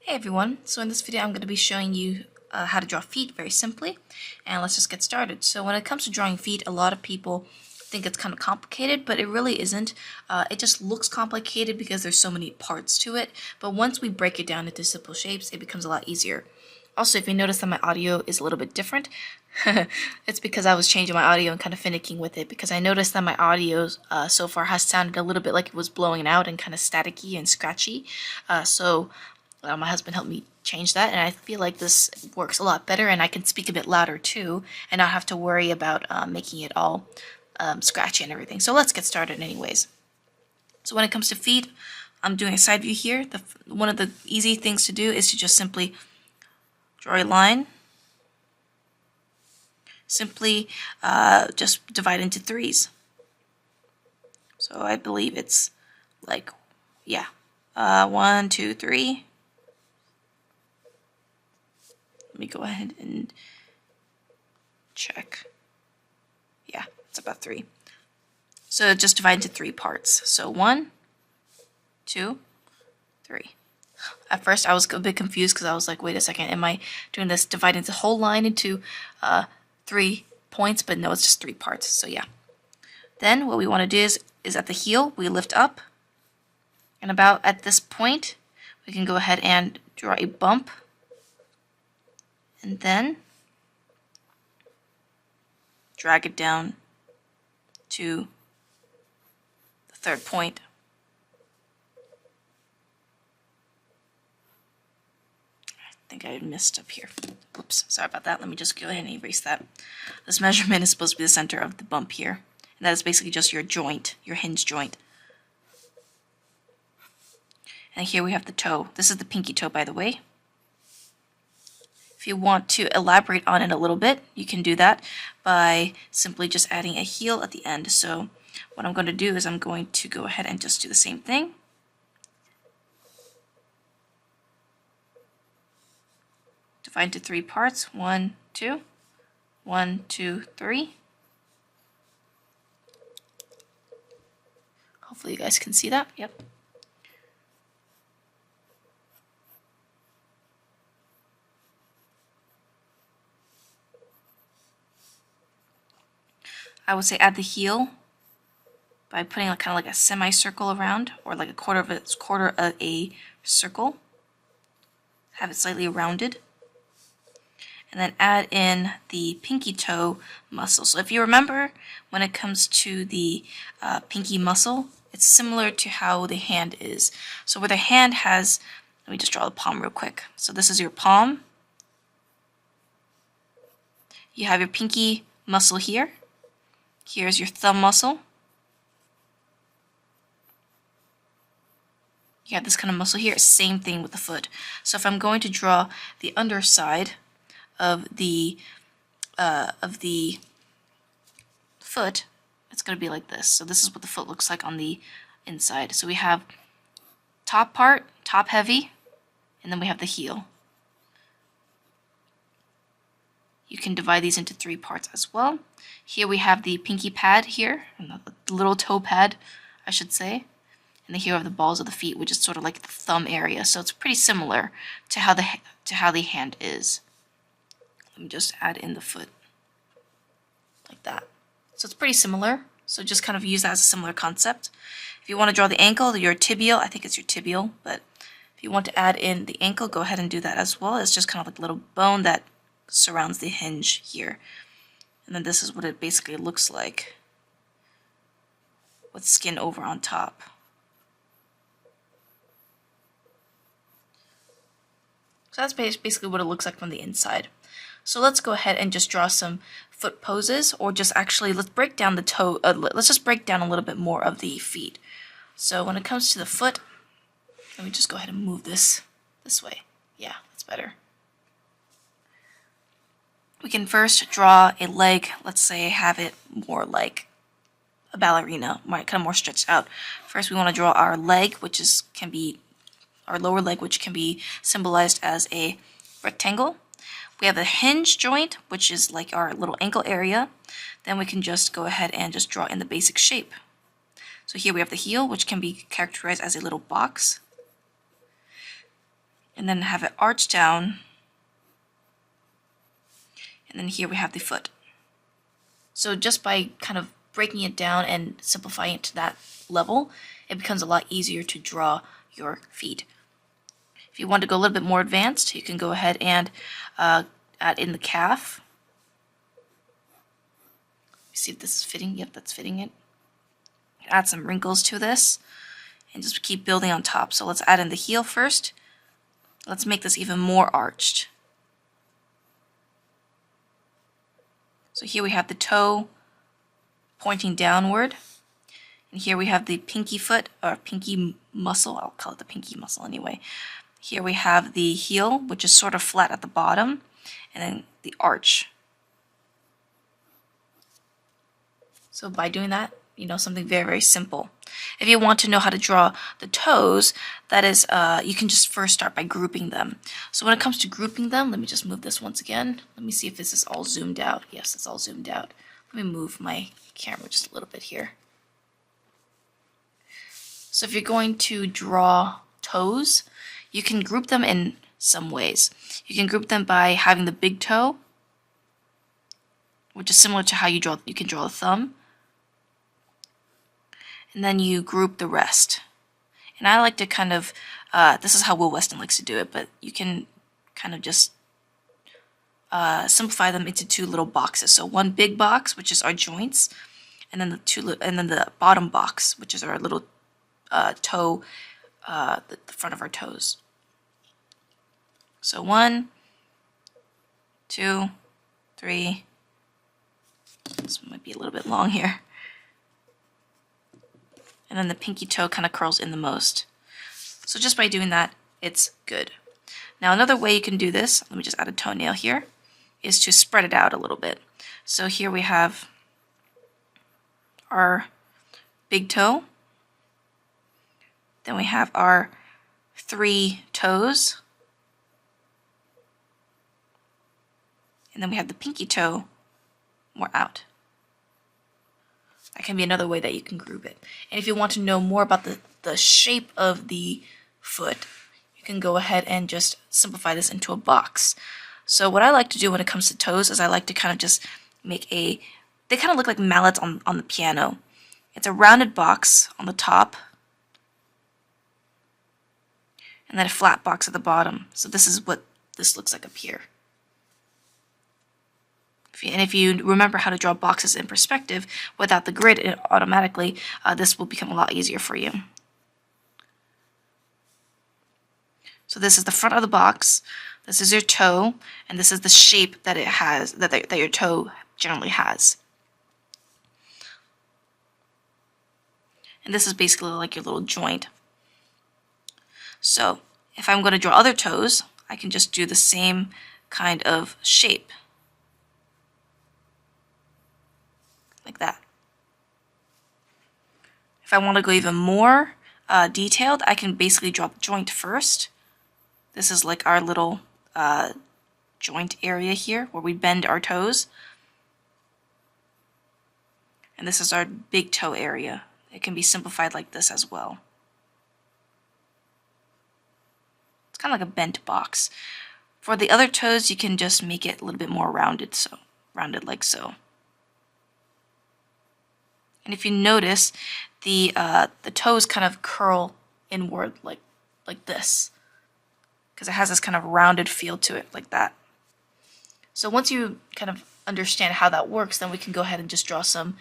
Hey everyone, so in this video I'm going to be showing you how to draw feet very simply, and let's just get started. So when it comes to drawing feet, a lot of people think it's kind of complicated, but it really isn't. It just looks complicated because there's so many parts to it, but once we break it down into simple shapes, it becomes a lot easier. Also, if you notice that my audio is a little bit different, it's because I was changing my audio and kind of finicking with it, because I noticed that my audio so far has sounded a little bit like it was blowing out and kind of staticky and scratchy. My husband helped me change that, and I feel like this works a lot better, and I can speak a bit louder too, and not have to worry about making it all scratchy and everything. So let's get started anyways. So when it comes to feet, I'm doing a side view here. One of the easy things to do is to just simply draw a line. Simply just divide into threes. So I believe it's like, yeah, 1, 2, 3. Let me go ahead and check. Yeah, it's about 3. So just divide into 3 parts. So 1, 2, 3. At first I was a bit confused because I was like, wait a second, am I doing this dividing the whole line into 3 points? But no, it's just 3 parts. So yeah. Then what we want to do is at the heel, we lift up. And about at this point, we can go ahead and draw a bump. And then drag it down to the 3rd point. I think I missed up here. Whoops, sorry about that. Let me just go ahead and erase that. This measurement is supposed to be the center of the bump here. And that is basically just your joint, your hinge joint. And here we have the toe. This is the pinky toe, by the way. If you want to elaborate on it a little bit, you can do that by simply just adding a heel at the end. So what I'm going to do is I'm going to go ahead and just do the same thing. Divide into 3 parts. 1, 2. 1, 2, 3. Hopefully you guys can see that. Yep. I would say add the heel by putting kind of like a semicircle around, or like a quarter of a circle. Have it slightly rounded. And then add in the pinky toe muscle. So if you remember, when it comes to the pinky muscle, it's similar to how the hand is. So where the hand has, let me just draw the palm real quick. So this is your palm. You have your pinky muscle here. Here's your thumb muscle. You have this kind of muscle here. Same thing with the foot. So if I'm going to draw the underside of the foot, it's going to be like this. So this is what the foot looks like on the inside. So we have top part, top heavy, and then we have the heel. You can divide these into 3 parts as well. Here we have the pinky pad here, the little toe pad, I should say. And then here we have the balls of the feet, which is sort of like the thumb area. So it's pretty similar to how the hand is. Let me just add in the foot like that. So it's pretty similar. So just kind of use that as a similar concept. If you want to draw the ankle, your tibial, I think it's your tibial, but if you want to add in the ankle, go ahead and do that as well. It's just kind of like a little bone that surrounds the hinge here. And then this is what it basically looks like with skin over on top. So that's basically what it looks like from the inside. So let's go ahead and just draw some foot poses, or just actually let's break down the toe. Let's just break down a little bit more of the feet. So when it comes to the foot, let me just go ahead and move this way. Yeah, that's better. We can first draw a leg. Let's say have it more like a ballerina, kind of more stretched out. First, we want to draw our leg, which can be our lower leg, which can be symbolized as a rectangle. We have a hinge joint, which is like our little ankle area. Then we can just go ahead and just draw in the basic shape. So here we have the heel, which can be characterized as a little box. and then have it arch down, and then here we have the foot. So just by kind of breaking it down and simplifying it to that level, it becomes a lot easier to draw your feet. If you want to go a little bit more advanced, you can go ahead and add in the calf. See if this is fitting. Yep, that's fitting it. Add some wrinkles to this and just keep building on top. So let's add in the heel first. Let's make this even more arched. So here we have the toe pointing downward, and here we have the pinky foot, or pinky muscle. I'll call it the pinky muscle anyway. Here we have the heel, which is sort of flat at the bottom, and then the arch. So by doing that, you know, something very, very simple. If you want to know how to draw the toes, that is, you can just first start by grouping them. So when it comes to grouping them, let me just move this once again. Let me see if this is all zoomed out. Yes, it's all zoomed out. Let me move my camera just a little bit here. So if you're going to draw toes, you can group them in some ways. You can group them by having the big toe, which is similar to how you can draw the thumb. And then you group the rest. And I like to kind of, this is how Will Weston likes to do it, but you can kind of just simplify them into two little boxes. So one big box, which is our joints, and then the bottom box, which is our little toe, the front of our toes. So 1, 2, 3. This might be a little bit long here. And then the pinky toe kind of curls in the most. So just by doing that, it's good. Now another way you can do this, let me just add a toenail here, is to spread it out a little bit. So here we have our big toe. Then we have our 3 toes. And then we have the pinky toe more out. That can be another way that you can group it. And if you want to know more about the shape of the foot, you can go ahead and just simplify this into a box. So what I like to do when it comes to toes is I like to kind of just make they kind of look like mallets on the piano. It's a rounded box on the top, and then a flat box at the bottom. So this is what this looks like up here. And if you remember how to draw boxes in perspective without the grid, automatically this will become a lot easier for you. So this is the front of the box, this is your toe, and this is the shape that it has, that your toe generally has. And this is basically like your little joint. So if I'm going to draw other toes, I can just do the same kind of shape. Like that. If I want to go even more detailed, I can basically draw the joint first. This is like our little joint area here where we bend our toes. And this is our big toe area. It can be simplified like this as well. It's kind of like a bent box. For the other toes, you can just make it a little bit more rounded, so rounded like so. And if you notice, the toes kind of curl inward like this, because it has this kind of rounded feel to it, like that. So once you kind of understand how that works, then we can go ahead and just draw some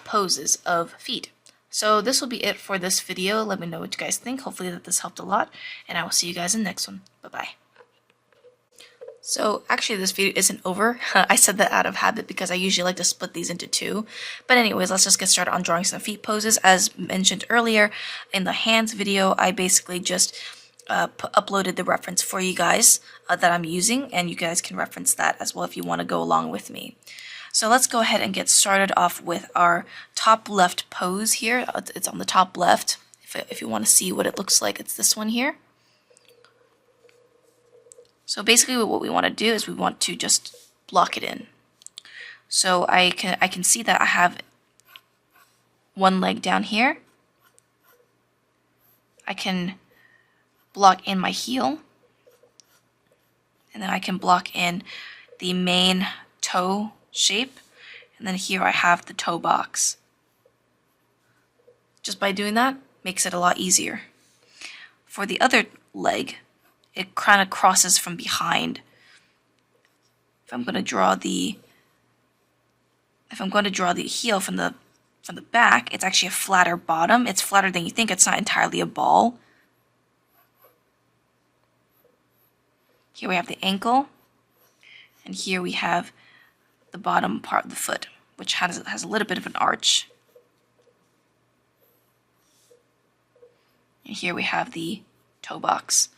poses of feet. So this will be it for this video. Let me know what you guys think. Hopefully that this helped a lot, and I will see you guys in the next one. Bye-bye. So actually this video isn't over. I said that out of habit because I usually like to split these into two. But anyways, let's just get started on drawing some feet poses. As mentioned earlier in the hands video, I basically just uploaded the reference for you guys that I'm using, and you guys can reference that as well if you want to go along with me. So let's go ahead and get started off with our top left pose here. It's on the top left. If you want to see what it looks like, it's this one here. So basically what we want to do is we want to just block it in. So I can see that I have one leg down here. I can block in my heel, And then I can block in the main toe shape. And then here I have the toe box. Just by doing that, makes it a lot easier. For the other leg, it kind of crosses from behind. If I'm going to draw the heel from the back, it's actually a flatter bottom. It's flatter than you think. It's not entirely a ball. Here we have the ankle, and here we have the bottom part of the foot, which has a little bit of an arch. And here we have the toe box.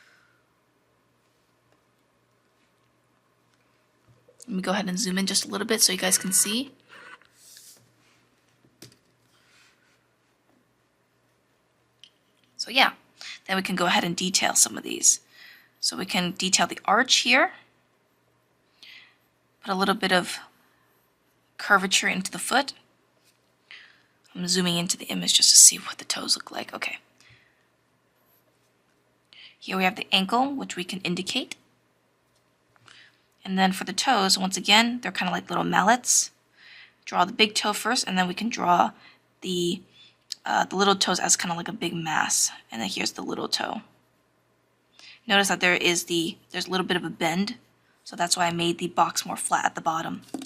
Let me go ahead and zoom in just a little bit so you guys can see. So yeah, then we can go ahead and detail some of these. So we can detail the arch here, put a little bit of curvature into the foot. I'm zooming into the image just to see what the toes look like. Okay. Here we have the ankle, which we can indicate. And then for the toes, once again, they're kind of like little mallets. Draw the big toe first, and then we can draw the little toes as kind of like a big mass. And then here's the little toe. Notice that there's a little bit of a bend, so that's why I made the box more flat at the bottom. Let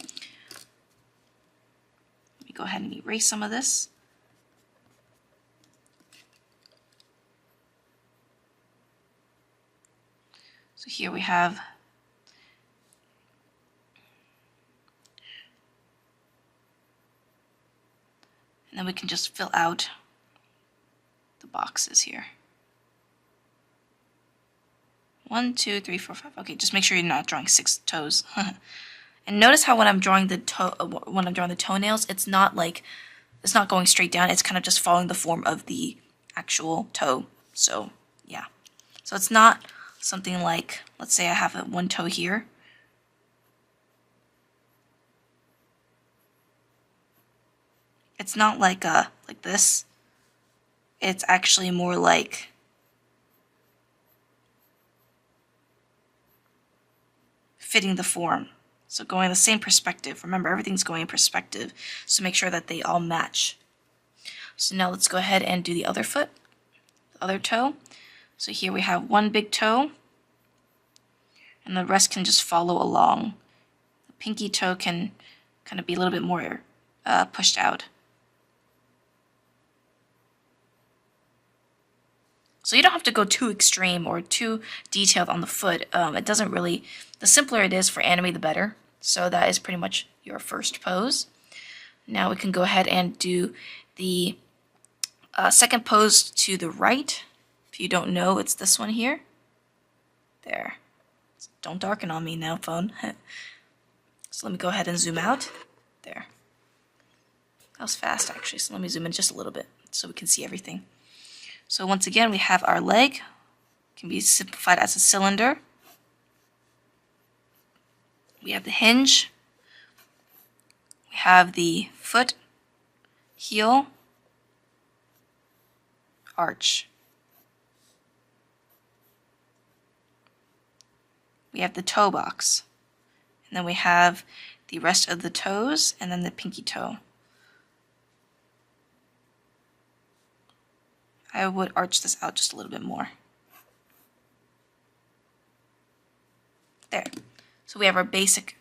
me go ahead and erase some of this. So here we have and then we can just fill out the boxes here. 1, 2, 3, 4, 5. Okay, just make sure you're not drawing 6 toes. And notice how when I'm drawing the toenails, it's not going straight down. It's kind of just following the form of the actual toe. So yeah, so it's not something like, let's say I have one toe here. It's not like this. It's actually more like fitting the form. So going the same perspective. Remember, everything's going in perspective, so make sure that they all match. So now let's go ahead and do the other foot, the other toe. So here we have one big toe, and the rest can just follow along. The pinky toe can kind of be a little bit more pushed out. So you don't have to go too extreme or too detailed on the foot. It doesn't really, the simpler it is for anime, the better. So that is pretty much your first pose. Now we can go ahead and do the second pose to the right. If you don't know, it's this one here. There. Don't darken on me now, phone. So let me go ahead and zoom out. There. That was fast, actually. So let me zoom in just a little bit so we can see everything. So once again, we have our leg. It can be simplified as a cylinder. We have the hinge. We have the foot, heel, arch. We have the toe box. And then we have the rest of the toes and then the pinky toe. I would arch this out just a little bit more. There. So we have our basic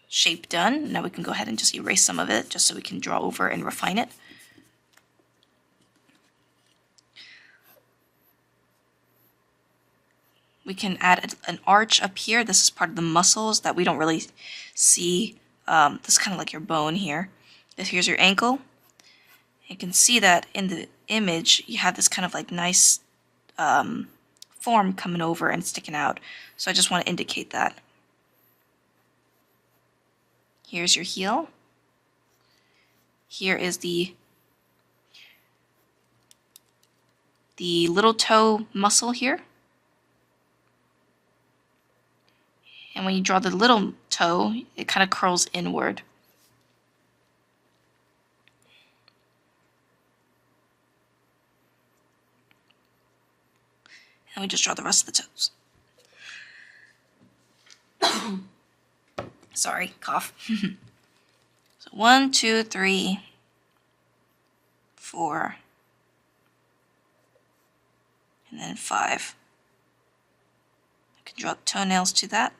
shape done. Now we can go ahead and just erase some of it just so we can draw over and refine it. We can add an arch up here. This is part of the muscles that we don't really see. This is kind of like your bone here. Here's your ankle. You can see that in the image you have this kind of like nice form coming over and sticking out. So I just want to indicate that. Here's your heel. Here is the little toe muscle here. And when you draw the little toe, it kind of curls inward. And we just draw the rest of the toes. Sorry, cough. So 1, 2, 3, 4, and then 5. I can draw the toenails to that.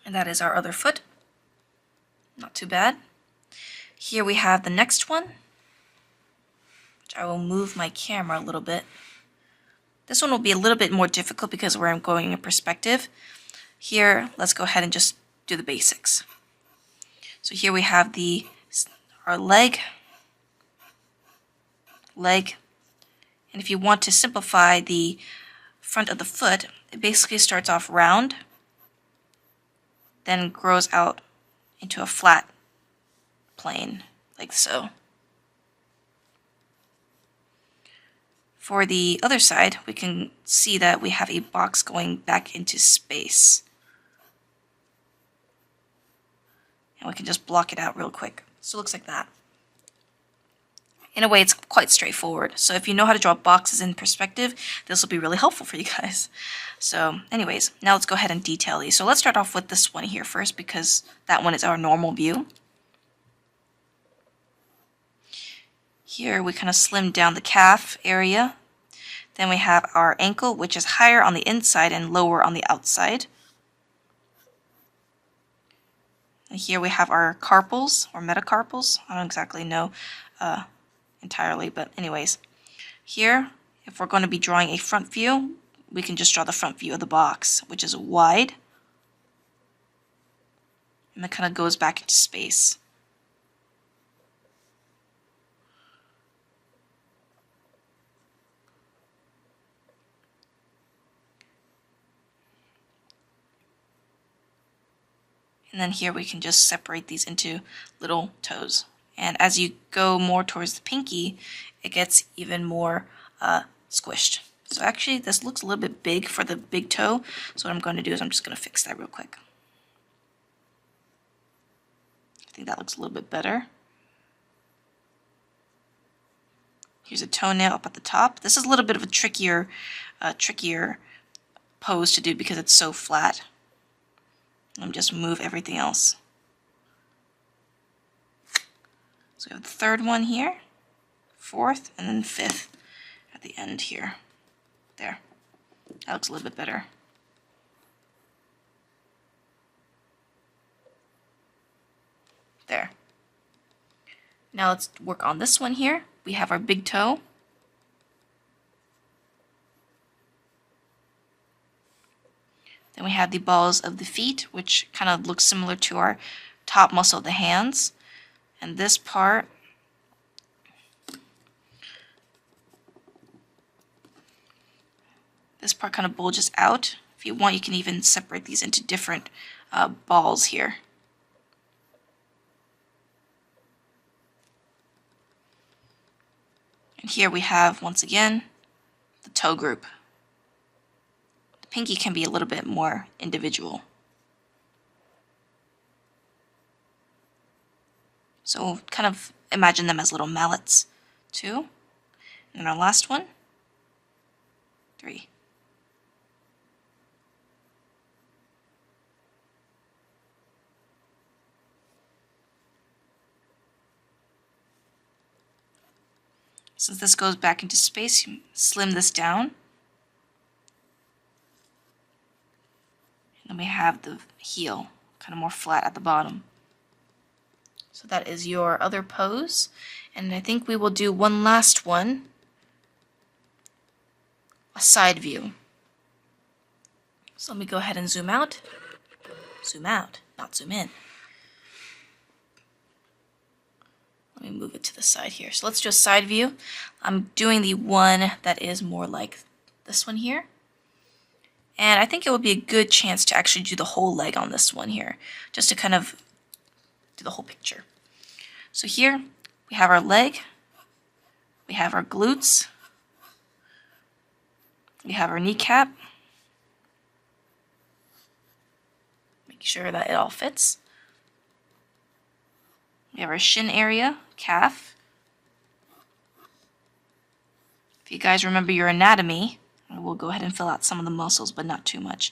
And that is our other foot. Not too bad. Here we have the next one, which I will move my camera a little bit. This one will be a little bit more difficult because where I'm going in perspective. Here, let's go ahead and just do the basics. So here we have our leg, and if you want to simplify the front of the foot, it basically starts off round, then grows out into a flat plane, like so. For the other side, we can see that we have a box going back into space. And we can just block it out real quick. So it looks like that. In a way, it's quite straightforward. So if you know how to draw boxes in perspective, this will be really helpful for you guys. So anyways, now let's go ahead and detail these. So let's start off with this one here first, because that one is our normal view. Here we kind of slim down the calf area. Then we have our ankle, which is higher on the inside and lower on the outside. And here we have our carpals, or metacarpals. I don't exactly know entirely, but anyways. Here, if we're going to be drawing a front view, we can just draw the front view of the box, which is wide. And that kind of goes back into space. And then here we can just separate these into little toes. And as you go more towards the pinky, it gets even more squished. So actually this looks a little bit big for the big toe. So what I'm going to do is I'm just going to fix that real quick. I think that looks a little bit better. Here's a toenail up at the top. This is a little bit of a trickier pose to do because it's so flat. Let me just move everything else. So we have the third one here, fourth, and then fifth at the end here. There. That looks a little bit better. There. Now let's work on this one here. We have our big toe. Then we have the balls of the feet, which kind of looks similar to our top muscle of the hands. And this part kind of bulges out. If you want, you can even separate these into different balls here. And here we have, once again, the toe group. The pinky can be a little bit more individual. So kind of imagine them as little mallets, 2. And our last one, 3. Since this goes back into space, you slim this down. And then we have the heel, kind of more flat at the bottom. So that is your other pose. And I think we will do one last one, a side view. So let me go ahead and zoom out. Zoom out, not zoom in. Let me move it to the side here. So let's do a side view. I'm doing the one that is more like this one here. And I think it would be a good chance to actually do the whole leg on this one here, just to kind of do the whole picture. So here we have our leg, we have our glutes, we have our kneecap. Make sure that it all fits. We We have our shin area, calf. If you guys remember your anatomy, we'll go ahead and fill out some of the muscles, but not too much.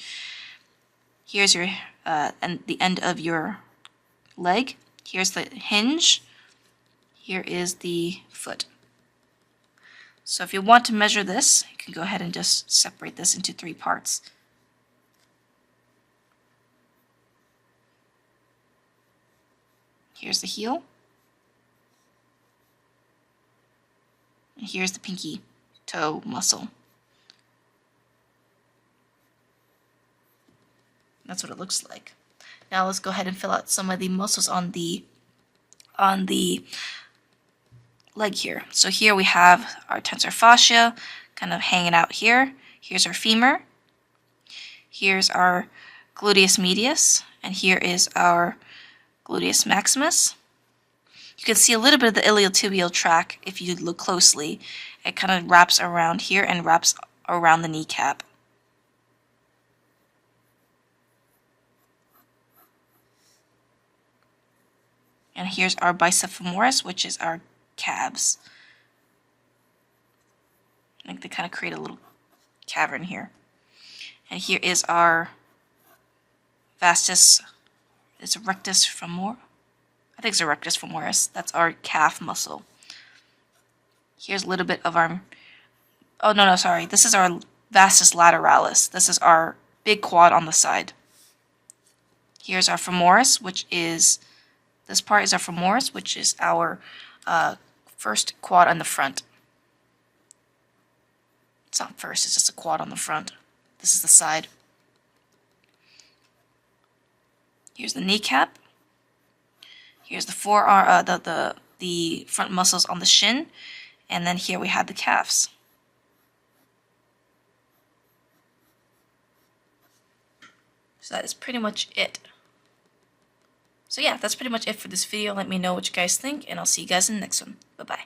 Here's your and the end of your leg. Here's the hinge. Here is the foot. So if you want to measure this, you can go ahead and just separate this into 3 parts. Here's the heel. And here's the pinky toe muscle. That's what it looks like. Now let's go ahead and fill out some of the muscles on the leg here. So here we have our tensor fascia kind of hanging out here. Here's our femur. Here's our gluteus medius, and here is our gluteus maximus. You can see a little bit of the iliotibial tract if you look closely. It kind of wraps around here and wraps around the kneecap. And here's our bicep femoris, which is our calves. Like they kind of create a little cavern here. And here is our vastus, it's a rectus femoris. I think it's a rectus femoris. That's our calf muscle. Here's a little bit of our, oh no, sorry. This is our vastus lateralis. This is our big quad on the side. Here's our femoris, which is, this part is our femoris, which is our first quad on the front. It's not first, it's just a quad on the front. This is the side. Here's the kneecap. Here's the forearm, the front muscles on the shin, and then here we have the calves. So that is pretty much it. So yeah, that's pretty much it for this video. Let me know what you guys think, and I'll see you guys in the next one. Bye-bye.